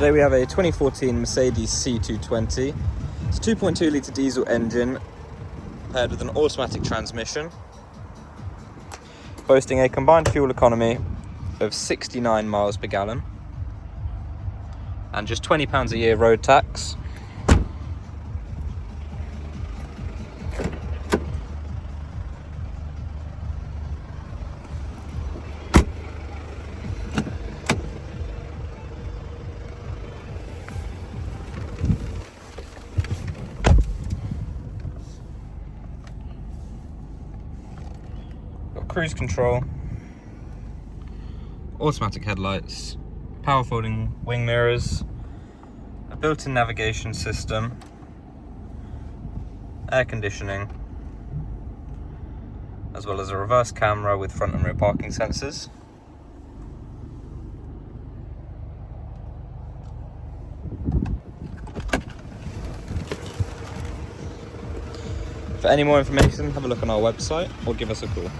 Today we have a 2014 Mercedes C220. It's a 2.2 litre diesel engine paired with an automatic transmission, boasting a combined fuel economy of 69 miles per gallon and just £20 a year road tax. Got cruise control, automatic headlights, power folding wing mirrors, a built-in navigation system, air conditioning, as well as a reverse camera with front and rear parking sensors. For any more information, have a look on our website or give us a call.